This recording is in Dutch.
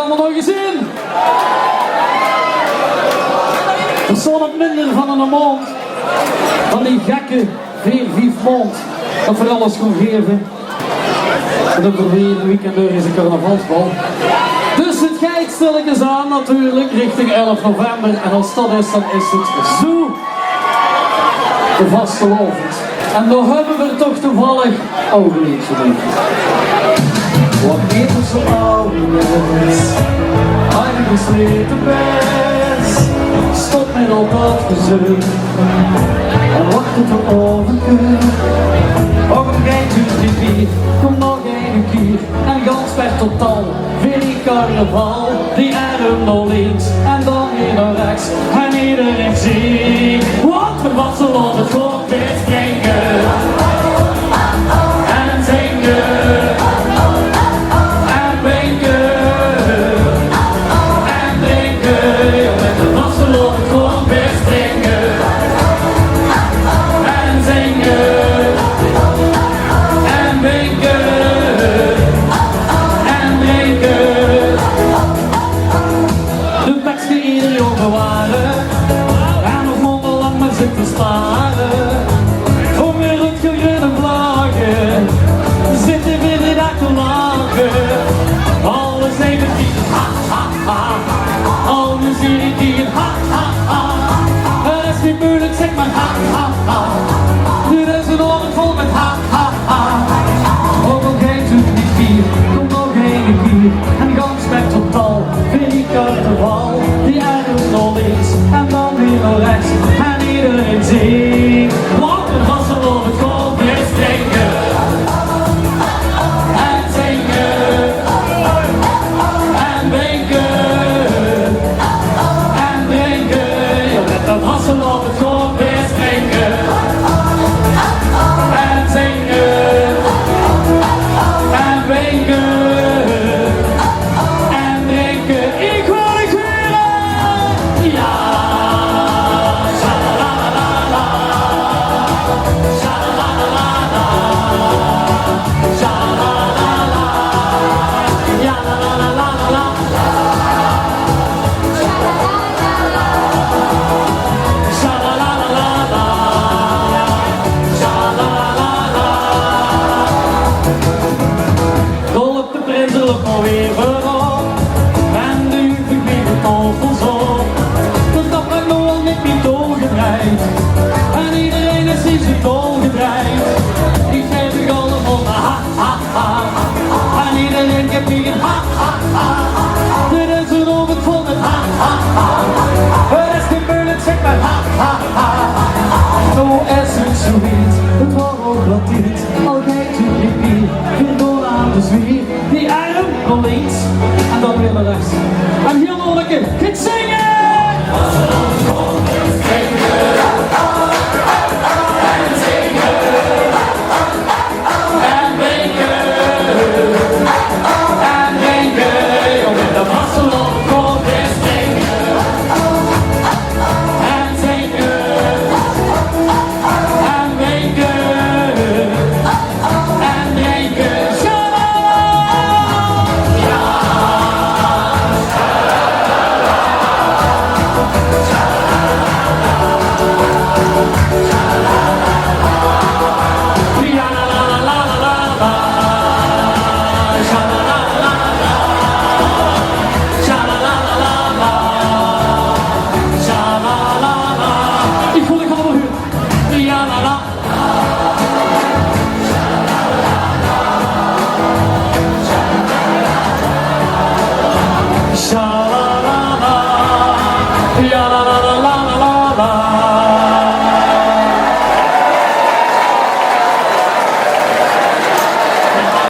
allemaal nog eens in? Er stond op minder van een mond. Van die gekke 4-5 mond. Dat voor alles kon geven. En dan voor weer een weekend door is een carnavalsbal. Dus het gaat stilletjes aan natuurlijk richting 11 november. En als dat is, dan is het zo de vastelovend. En dan hebben we toch toevallig ook een liedje mee. Wat niet zo oud is, eigenlijk gesleten best. Stop met al dat gezeur en wacht tot we overkunnen. Ook een geintje die bier, kom nog één keer. En gans per totaal, weer die carnaval. Die arm naar links en dan weer naar rechts. En iedereen zingt, want we wasselen het volk weer springen. En zingen. En winken. En drinken. Met de wasselen het volk weer springen. En zingen. En winken. En drinken. De peksten ieder jaar bewaren. En nog mondenlang maar zitten staren. Om weer het gegruide vlaggen. Zitten weer de dag te lachen. Alles even die ha ha ha. Alles irriteren ha ha ha. Het is niet moeilijk, zeg maar ha ha ha. Dit is een oren vol met ha ha ha. Ook al geeft het niet vier, kom nog één keer. En gans met totaal, vind ik carnaval. Die arm naar links en dan weer naar rechts. En iedereen zingt, want het was al op het golf weer stringen. En zingen. En winken. En drinken. Ja, met dat wassel op het golf weer stringen. En zingen. En winken. En drinken. Ik hoor de geuren. Ja. Sha-la-la-la-la. Sha-la-la-la-la. Sha-la-la-la-la. Ja, la-la-la-la-la. Sha-la-la-la-la. Sha-la-la-la-la. Dol op de prins loopt alweer voorop. En de juffrouw geeft het tafels op. De dag wordt nog al met mijn tol gedraaid. En iedereen is in zijn tol gedraaid. Ik geef de golf op de ha ha ha. En iedereen geeft hier een ha ha ha. Dit is een oven vol met ha ha ha. Het is geen moeilijk, zeg maar ha ha ha. Zo is het zoiets, het wordt ook wat dit. Al kijkt u niet meer, weer door aan de zwier. Die arm naar links en dan weer naar rechts. En heel nog een keer, gaat zingen!